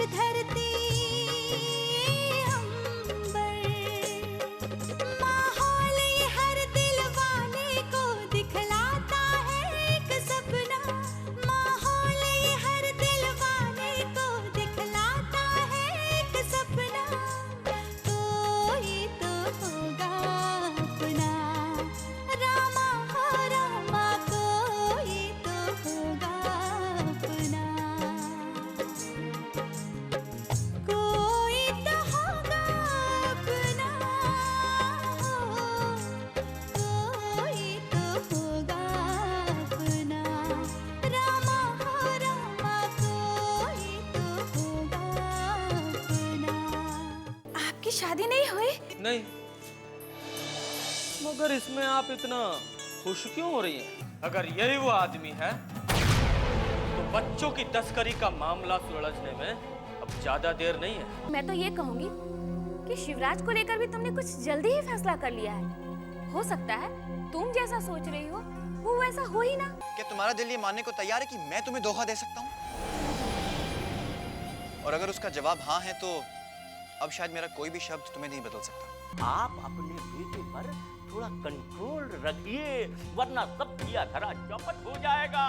धरती शादी नहीं हुई? नहीं। मगर इसमें आप इतना खुश क्यों हो रही हैं? अगर यही वो आदमी है तो बच्चों की तस्करी का मामला सुलझने में अब ज्यादा देर नहीं है। मैं तो ये कहूंगी कि शिवराज को लेकर भी तुमने कुछ जल्दी ही फैसला कर लिया है। हो सकता है तुम जैसा सोच रही हो वो वैसा हो ही ना। क्या तुम्हारा दिल ये मानने को तैयार है कि मैं तुम्हें धोखा दे सकता हूँ? और अगर उसका जवाब हाँ है तो अब शायद मेरा कोई भी शब्द तुम्हें नहीं बदल सकता। आप अपने बेटे पर थोड़ा कंट्रोल रखिए, वरना सब किया धरा चौपट हो जाएगा।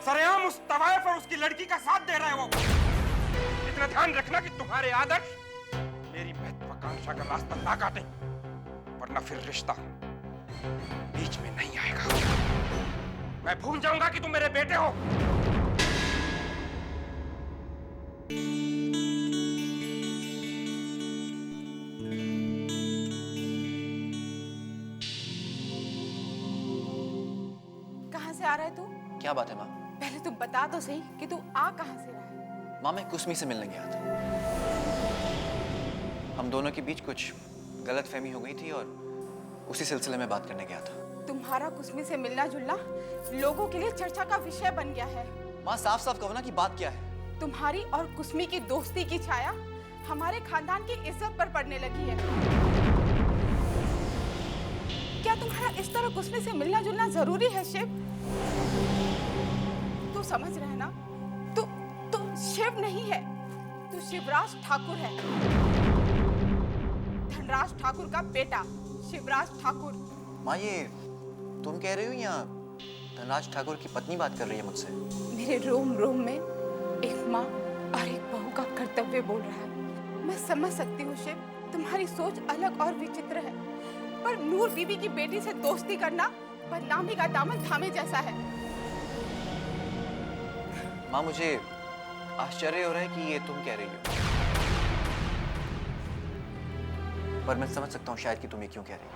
सरेआम उस तवायफ और उसकी लड़की का साथ दे रहा है वो। इतना ध्यान रखना कि तुम्हारे आदर्श मेरी महत्वाकांक्षा का रास्ता ना काटे, वरना फिर रिश्ता बीच में नहीं आएगा। मैं भूल जाऊंगा कि तुम मेरे बेटे हो। आ रहा है तू? क्या बात है माँ? पहले तू बता तो सही कि तू आ कहां से रहा है? माँ मैं कुसमी से मिलने गया था। हम दोनों के बीच कुछ गलतफहमी हो गई थी और उसी सिलसिले में बात करने गया था। तुम्हारा कुसमी से मिलना जुलना लोगों के लिए चर्चा का विषय बन गया है। माँ साफ साफ कहो ना कि बात क्या है? तुम्हारी और कुसमी की दोस्ती की छाया हमारे खानदान की इज्जत पर पड़ने लगी है। क्या तुम्हारा इस तरह कुसमी से मिलना जुलना जरूरी है शिव? तू समझ रहे ना? तू शिव नहीं है, तू शिवराज ठाकुर है। धनराज ठाकुर का बेटा शिवराज ठाकुर। माँ ये तुम कह रही हो या धनराज ठाकुर की पत्नी बात कर रही है मुझसे? मेरे रोम रोम में एक माँ और एक बहू का कर्तव्य बोल रहा है। मैं समझ सकती हूँ शिव, तुम्हारी सोच अलग और विचित्र है, पर नूर बीबी की बेटी से दोस्ती करना बदनामी का दामन थामे जैसा है। माँ मुझे आश्चर्य हो रहा है कि ये तुम कह रही हो, पर मैं समझ सकता हूँ शायद कि तुम ये क्यों कह रही हो।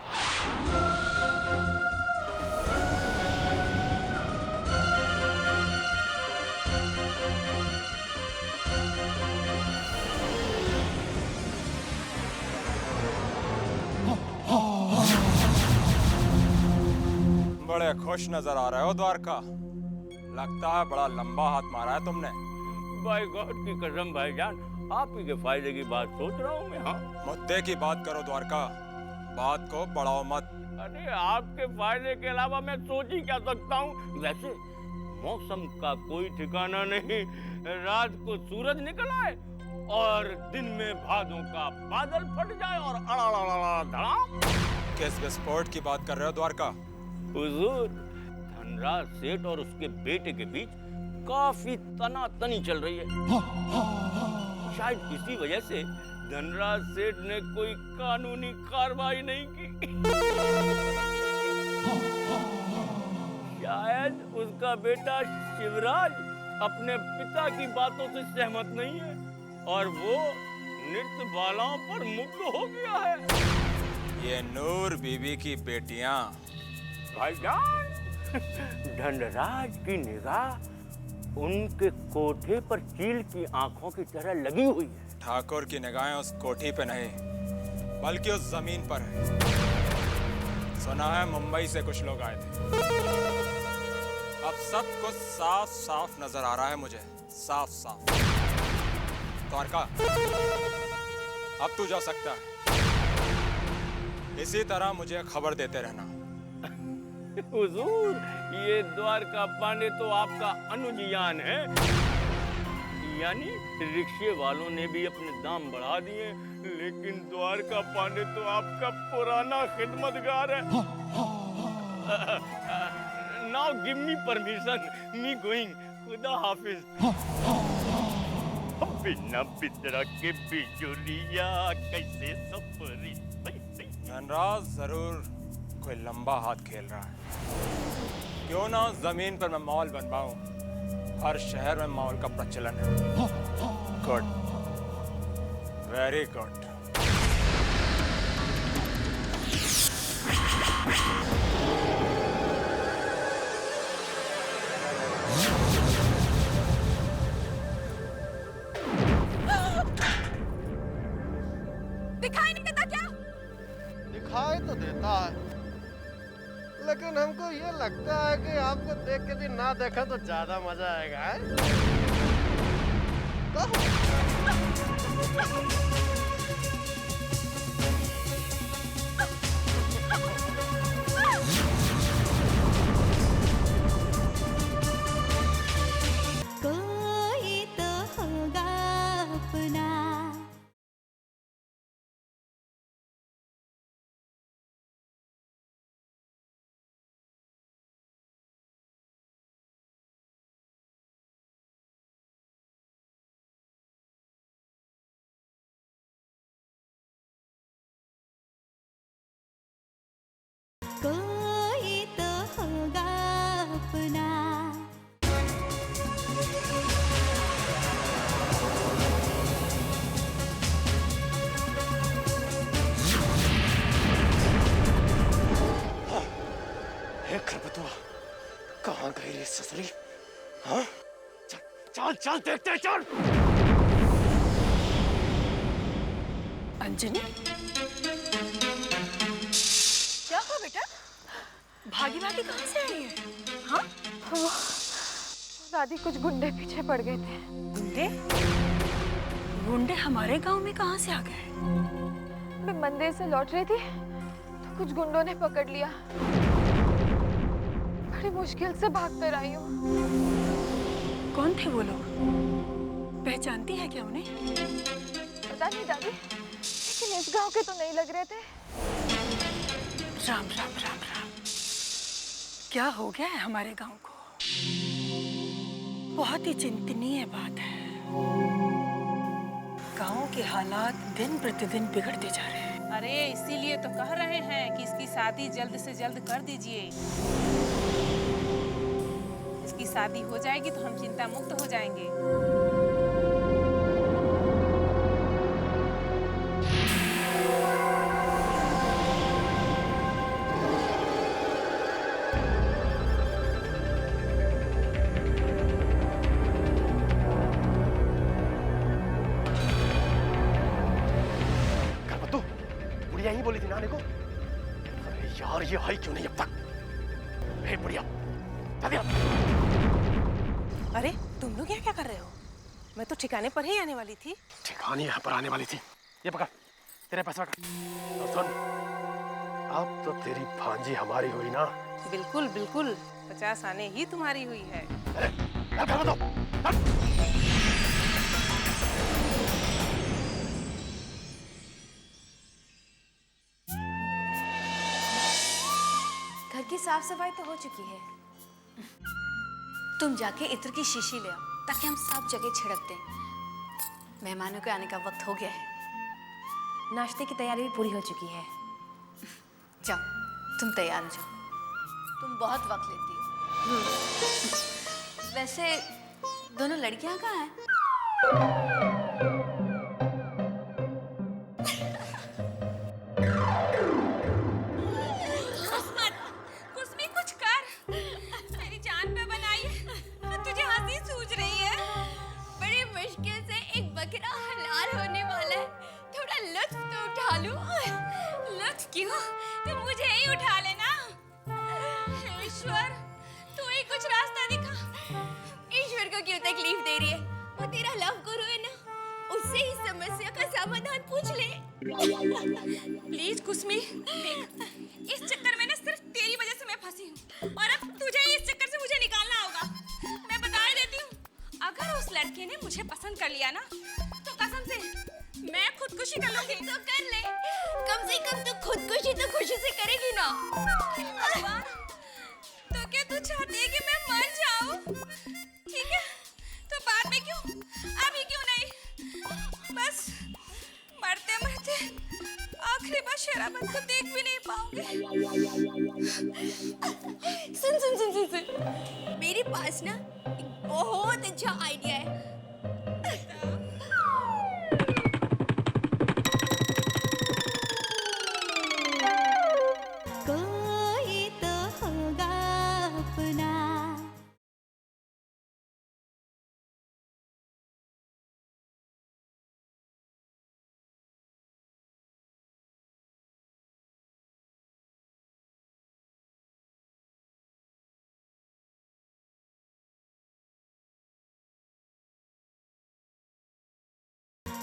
बड़े खुश नजर आ रहे हो द्वारका। लगता है बड़ा लंबा हाथ मारा है तुमने। भाई गॉड की कसम भाईजान, आप ही के फायदे की बात सोच रहा हूँ मैं। हाँ मुद्दे की बात करो द्वारका, बात को बढ़ाओ मत। अरे आपके फायदे के अलावा मैं सोच ही क्या सकता हूँ। वैसे मौसम का कोई ठिकाना नहीं, रात को सूरज निकल आए और दिन में भादों का बादल फट जाए और अड़ा धड़ाम। किस विस्फोट की बात कर रहे हो द्वारका? हुजूर, धनराज सेठ और उसके बेटे के बीच काफी तनातनी चल रही है। शायद इसी वजह से धनराज सेठ ने कोई कानूनी कार्रवाई नहीं की। शायद उसका बेटा शिवराज अपने पिता की बातों से सहमत नहीं है और वो नृत्य बालाओं पर मुग्ध हो गया है। ये नूर बीबी की बेटियां। भाईजान, धनराज की निगाह उनके कोठे पर चील की आंखों की तरह लगी हुई है। ठाकुर की निगाहें उस कोठी पे नहीं बल्कि उस जमीन पर है। सुना है मुंबई से कुछ लोग आए थे। अब सब कुछ साफ साफ नजर आ रहा है मुझे, साफ साफ। द्वारका, अब तू जा सकता है। इसी तरह मुझे खबर देते रहना। हुजूर, ये द्वारका पांडे तो आपका अनुजयान है। यानी रिक्शे वालों ने भी अपने दाम बढ़ा दिए, लेकिन द्वारका पांडे तो आपका पुराना खिदमतगार है। Now give me permission, me going, खुदा हाफिज। बिना बिदरा के बिजुलिया कैसे सफरी। धनराज जरूर कोई लंबा हाथ खेल रहा है। क्यों ना जमीन पर मैं मॉल बनवाऊं, हर शहर में मॉल का प्रचलन है। Good, very good. दिखाई नहीं देता क्या? दिखाई तो देता है, लेकिन हमको ये लगता है कि आपको देख के भी ना देखा तो ज्यादा मजा आएगा। है? कोई तो होगा अपना। कोई तो होगा अपना। हे खरबतुआ, कहाँ गई रे ससुरी? हाँ? चल चल चल देखते हैं, चल। अंजनी, क्या हुआ बेटा? भागी भागी कहाँ से आई है? हाँ? दादी, कुछ गुंडे पीछे पड़ गए थे। गुंडे? गुंडे हमारे गांव में कहाँ से आ गए? मैं मंदिर से लौट रही थी तो कुछ गुंडों ने पकड़ लिया। बड़ी मुश्किल से भाग कर आई हूँ। कौन थे वो लोग? पहचानती है क्या उन्हें? पता नहीं दादी, लेकिन इस गांव के तो नहीं लग रहे थे। राम राम राम राम, क्या हो गया है हमारे गांव को? बहुत ही चिंतनीय बात है। गांव के हालात दिन प्रतिदिन बिगड़ते जा रहे हैं। अरे इसीलिए तो कह रहे हैं कि इसकी शादी जल्द से जल्द कर दीजिए। इसकी शादी हो जाएगी तो हम चिंता मुक्त हो जाएंगे। खरबतू, बुढ़िया ही बोली थी ना आने को। अरे यार, ये आई क्यों नहीं अब तक? हे बुढ़िया, अरे तुम लोग यहाँ क्या कर रहे हो? मैं तो ठिकाने पर ही आने वाली थी। ठिकाने यहाँ पर आने वाली थी? ये पकड़, तेरे पैसा का। तो सुन, अब तो तेरी भांजी हमारी हुई ना? बिल्कुल बिल्कुल, 50 आने ही तुम्हारी हुई है। अरे कर दो। घर की साफ सफाई तो हो चुकी है। तुम जाके इत्र की शीशी ले आओ ताकि हम सब जगह छिड़क दें। मेहमानों के आने का वक्त हो गया है। नाश्ते की तैयारी भी पूरी हो चुकी है। जाओ, तुम तैयार हो जाओ। तुम बहुत वक्त लेती हो। वैसे दोनों लड़कियां कहाँ हैं? क्यों? तुम मुझे ही उठा लेना। ईश्वर, तू ही कुछ रास्ता दिखा। ईश्वर को क्यों तकलीफ दे रही है? वो तेरा लव गुरु है ना, उससे ही समस्या का समाधान पूछ ले। प्लीज कुसमी, देख, इस चक्कर में ना सिर्फ तेरी वजह से मैं फंसी हूँ और अब तुझे ही इस चक्कर से मुझे निकालना होगा। मैं बता देती हूँ, अगर उस लड़के ने मुझे पसंद कर लिया ना, तो कसम से मैं खुदकुशी कर लूंगी। तो कर ले, कम से कम तू खुदकुशी तो खुशी से करेगी ना। भगवान, तो क्या तू चाहती है कि मैं मर जाऊं? ठीक है, तो बाद में क्यों, अभी क्यों नहीं? बस मरते मरते आखिरी बार शेराबत को देख भी नहीं पाऊंगी। सुन सुन सुन सुन सुन, मेरे पास ना एक बहुत अच्छा आइडिया है। कोई तो होगा अपना।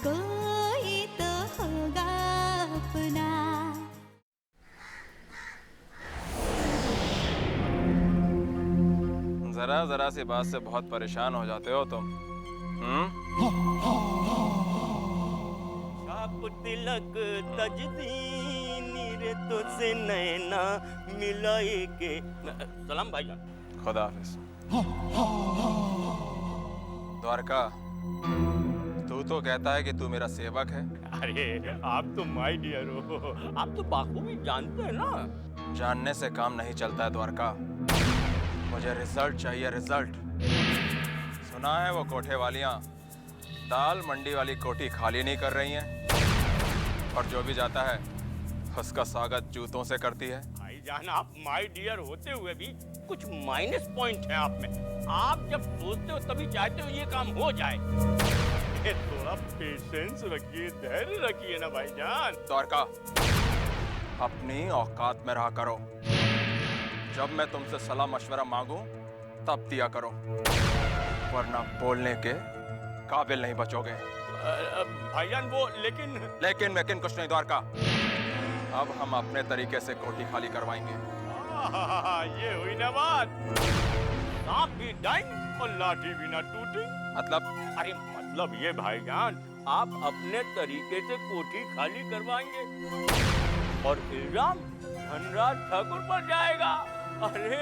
कोई तो होगा अपना। जरा जरा सी बात से बहुत परेशान हो जाते हो तुम। छाप तिलक तजदीनी रे तो से नैना मिलाए के। सलाम भाईजान। खुदा हाफिज। द्वारका, तू तो कहता है कि तू मेरा सेवक है। अरे आप तो माय डियर हो, आप तो बाखूबी जानते हैं ना। जानने से काम नहीं चलता है द्वारका, मुझे रिजल्ट चाहिए, रिजल्ट। सुना है वो कोठे वालियां दाल मंडी वाली कोठी खाली नहीं कर रही हैं, और जो भी जाता है उसका स्वागत जूतों से करती है। भाईजान, आप माय डियर होते हुए भी कुछ माइनस पॉइंट है आप में। आप जब सोचते हो तभी चाहते हो ये काम हो जाए। थोड़ा पेशेंस रखिए, धैर्य रखिए ना भाईजान। द्वारका, अपनी औकात में रहा करो। जब मैं तुमसे सलाह मशवरा मांगूं तब दिया करो, वरना बोलने के काबिल नहीं बचोगे। भाईजान वो लेकिन कुछ नहीं द्वारका, अब हम अपने तरीके से कोठी खाली करवाएंगे। ये हुई ना बात। सांप भी डाइंग और लाठी भी ना टूटी। मतलब? अरे मतलब ये भाईजान, आप अपने तरीके से कोठी खाली करवाएंगे और इल्जाम धनराज ठाकुर पर जाएगा। अरे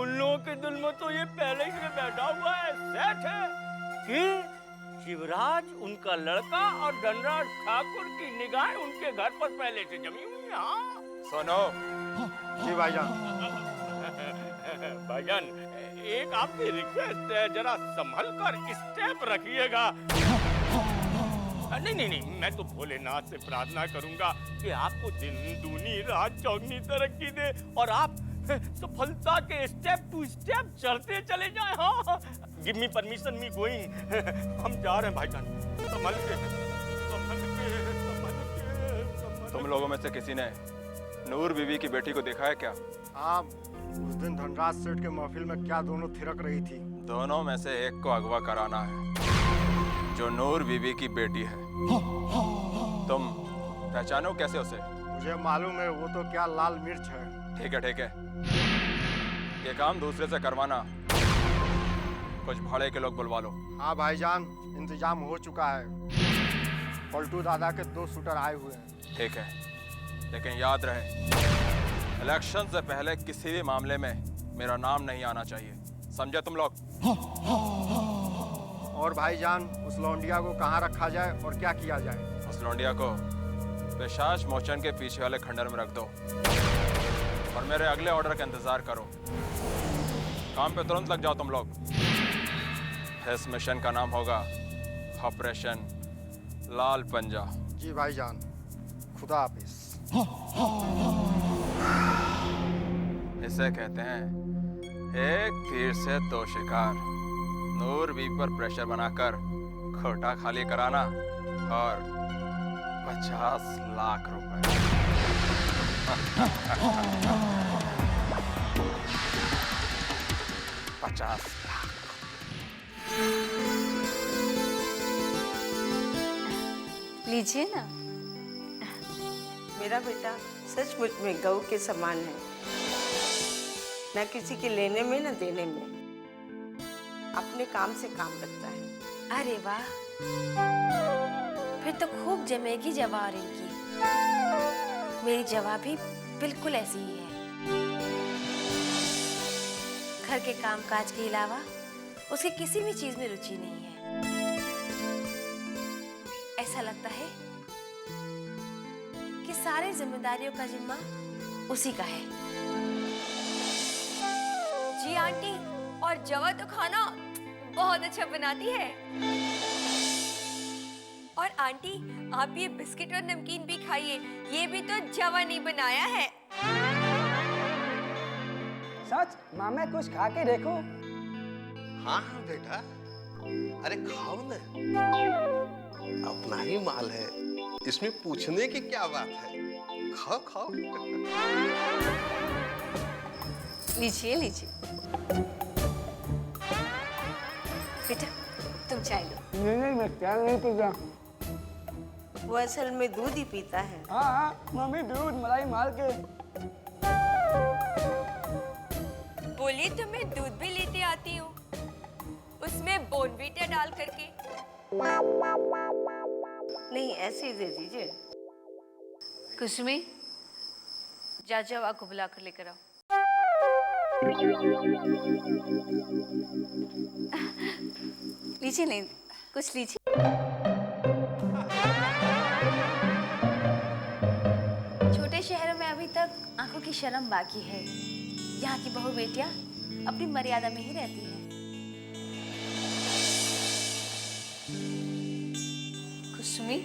उन लोगों के दिल में तो ये पहले ही से बैठा हुआ है, सेट है कि शिवराज उनका लड़का और धनराज ठाकुर की निगाहें उनके घर पर पहले से जमी हुई है। हाँ सुनो। जी भाईजान। भाईजान, एक आपकी रिक्वेस्ट है, जरा संभल कर स्टेप रखिएगा। नहीं, मैं तो भोलेनाथ से प्रार्थना करूंगा कि आपको दिन दूनी रात चौगनी तरक्की दे और आप सफलता के स्टेप टू स्टेप चलते चले जाएं। हाँ, give me permission, me going. हम जा रहे हैं भाईजान। संभल के। तुम लोगों में से किसी ने नूर बीवी की बेटी को देखा है क्या? हाँ, उस दिन धनराज सेठ के महफिल में क्या दोनों थिरक रही थी। दोनों में से एक को अगवा कराना है, जो नूर बीवी की बेटी है। तुम पहचानो कैसे उसे? मुझे मालूम है, वो तो क्या लाल मिर्च है। ठीक है, ये काम दूसरे से करवाना। कुछ भाड़े के लोग बुलवा लो। हाँ भाईजान, इंतजाम हो चुका है। पलटू दादा के 2 शूटर आए हुए हैं। ठीक है, लेकिन याद रहे, इलेक्शन से पहले किसी भी मामले में मेरा नाम नहीं आना चाहिए, समझे तुम लोग? और भाईजान, उस लौंडिया को कहाँ रखा जाए और क्या किया जाए? उस लौंडिया को पेशाश मोचन के पीछे वाले खंडर में रख दो और मेरे अगले ऑर्डर का इंतजार करो। काम पे तुरंत लग जाओ तुम लोग। इस मिशन का नाम होगा ऑपरेशन लाल पंजा। जी भाईजान, खुदा हाफिज। इसे कहते हैं एक तीर से 2 शिकार। नूर बीवी पर प्रेशर बनाकर खोटा खाली कराना और 50 लाख रुपए। 50 लाख। लीजिए ना। मेरा बेटा सचमुच में गऊ के समान है, न किसी के लेने में न देने में, अपने काम से काम रखता है। अरे वाह, फिर तो खूब जमेगी जवा और इनकी। मेरी जवा भी बिल्कुल ऐसी ही है। घर के कामकाज के अलावा उसकी किसी भी चीज में रुचि नहीं है। ऐसा लगता है कि सारी जिम्मेदारियों का जिम्मा उसी का है। जी आंटी, और जवा तो खाना बहुत अच्छा बनाती है। और आंटी, आप ये बिस्किट और नमकीन भी खाइए, ये भी तो जवा ने बनाया है। सच? मामा कुछ खा के देखो। हाँ हाँ बेटा, अरे खाओ ना, अपना ही माल है, इसमें पूछने की क्या बात है। खाओ खाओ। लीजिए लीजिए। बेटा तुम चाय लो। नहीं मैं चाय नहीं पीता। वो असल में दूध ही पीता है। हाँ हाँ मम्मी, दूध मलाई मार के। बोली तो मैं दूध भी लेते आती हूँ, उसमें बोर्नवीटा डाल करके। नहीं, ऐसे ही दे दीजिए। कुसुमी, जा जवा को बुला कर लेकर आओ। लीजिए, नहीं कुछ लीजिए। छोटे शहरों में अभी तक आंखों की शर्म बाकी है। यहाँ की बहू बेटियां अपनी मर्यादा में ही रहती हैं। कुसुमी,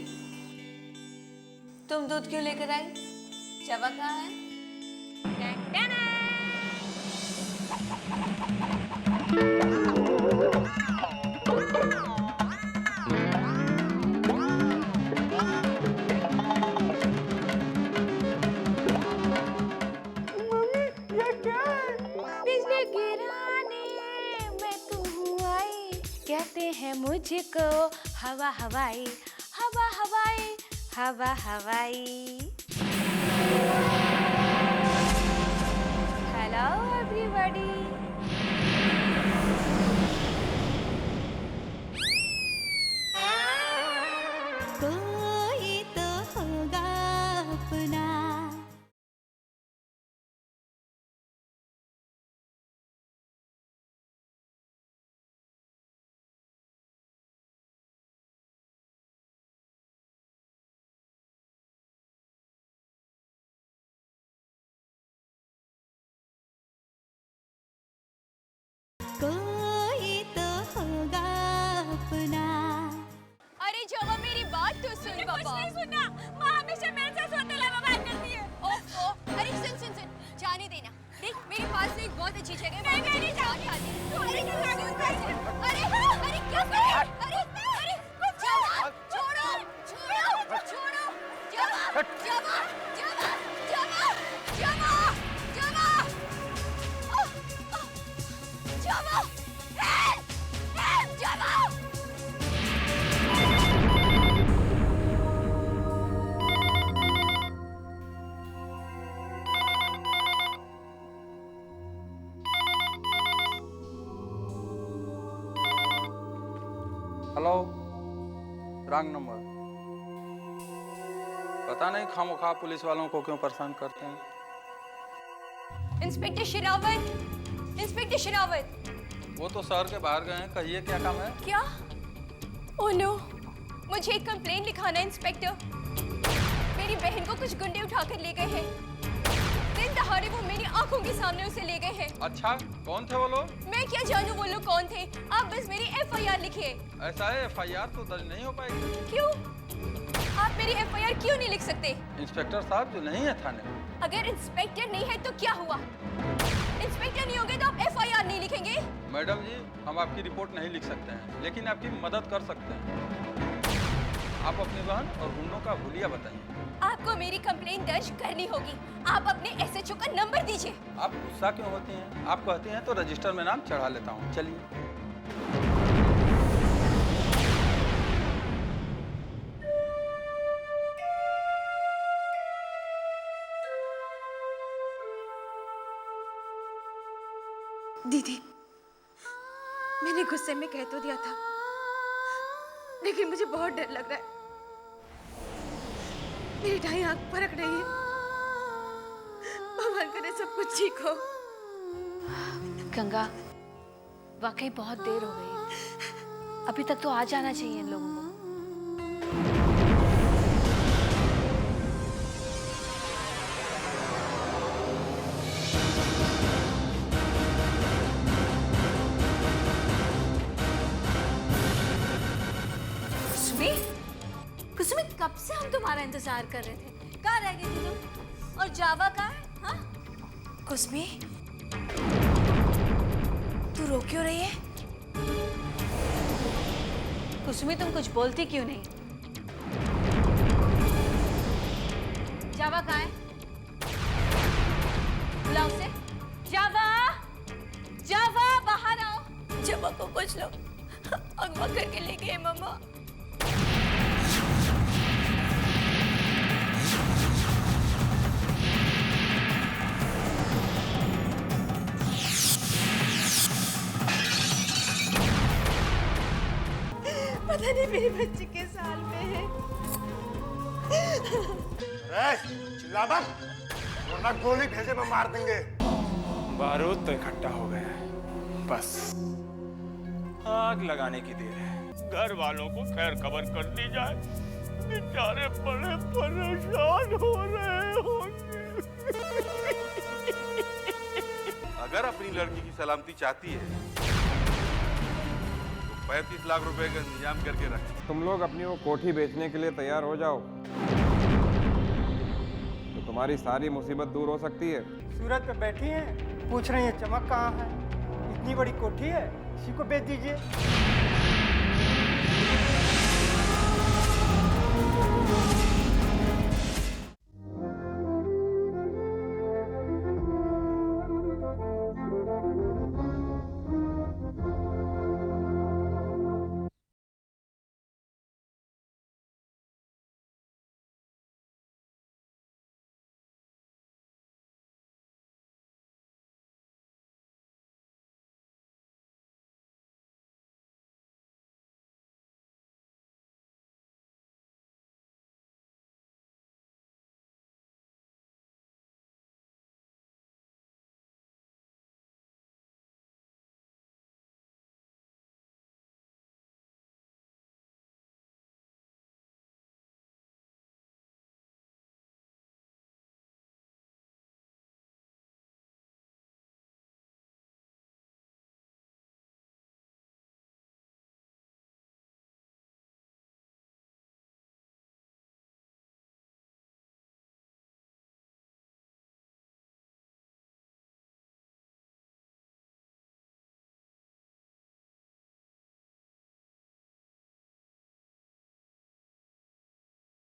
तुम दूध क्यों लेकर आई? जवा कहाँ है? बिजली गिराने मैं तू हूँ आई, कहते हैं मुझको हवा हवाई, हवा हवाई, हवा हवाई। Hello everybody. कोई तो होगा अपना। कोई तो होगा अपना। अरे जवा, मेरी बात तो सुन पापा। कुछ नहीं सुनना, माँ हमेशा मेरे साथ सौतेला बात करती है। ओफो, अरे सुन सुन सुन, जाने देना। देख, मेरे पास एक बहुत अच्छी जगह है। मैं नहीं जाने आती। अरे अरे क्या कर रहे? अरे अरे जवा, छोड़ो छोड़ो छोड़ो। जवा जवा जवा जवा जवा जवा जवा, जवा। Hello, wrong number. पता नहीं खामोखा पुलिस वालों को क्यों परेशान करते हैं। Inspector Sherawat, inspector Sherawat. वो तो शहर के बाहर गए हैं, कहिए क्या काम है। क्या? ओह नो, मुझे एक कंप्लेंट लिखाना है इंस्पेक्टर। मेरी बहन को कुछ गुंडे उठाकर ले गए हैं। दिन दहाड़े वो मेरी आंखों के सामने उसे ले गए हैं। अच्छा, कौन थे वो लोग? मैं क्या जानूं वो लोग कौन थे। आप बस मेरी FIR लिखिए। ऐसा है, FIR तो दर्ज नहीं हो पाएगी। क्यों? आप मेरी FIR क्यों नहीं लिख सकते? इंस्पेक्टर साहब जो नहीं है थाने में। अगर इंस्पेक्टर नहीं है तो क्या हुआ? इंस्पेक्टर नहीं होंगे तो आप FIR नहीं लिखेंगे? मैडम जी, हम आपकी रिपोर्ट नहीं लिख सकते हैं, लेकिन आपकी मदद कर सकते हैं। आप अपनी बहन और गुंडों का हुलिया बताइए। आपको मेरी कंप्लेंट दर्ज करनी होगी। आप अपने SHO का नंबर दीजिए। आप गुस्सा क्यों होती हैं? आप कहती हैं तो रजिस्टर में नाम चढ़ा लेता हूँ। चलिए। दीदी, मैंने गुस्से में कह तो दिया था, लेकिन मुझे बहुत डर लग रहा है। मेरी ढाई आंख फरक रही है। भगवान करे सब कुछ ठीक हो। गंगा, वाकई बहुत देर हो गई, अभी तक तो आ जाना चाहिए इन लोगों को। कुसुमी, कुसुमी, कब से हम तुम्हारा इंतजार कर रहे थे। कहाँ रह गई थी तुम? और जावा कहाँ है? हाँ? कुसुमी, तू रो क्यों रही है? कुसुमी, तुम कुछ बोलती क्यों नहीं? जावा कहाँ है? बुलाओ उसे। जावा, जावा बाहर आओ। जावा को कुछ लोग अगवा करके ले गए मम्मा। पता नहीं मेरी बच्ची के साल में है। चिल्ला मत, वरना गोली भेजे में मार देंगे। बारूद तो इकट्ठा हो गया है, बस आग लगाने की देर है। घर वालों को खैर खबर कर दी जाए, बेचारे बड़े परेशान हो रहे होंगे। अगर अपनी लड़की की सलामती चाहती है तो 35 लाख रुपए का इंतजाम करके रख। तुम लोग अपनी वो कोठी बेचने के लिए तैयार हो जाओ, तो तुम्हारी सारी मुसीबत दूर हो सकती है। सूरत पे बैठी हैं, पूछ रही हैं चमक कहाँ है। इतनी बड़ी कोठी है, इसी को बेच दीजिए।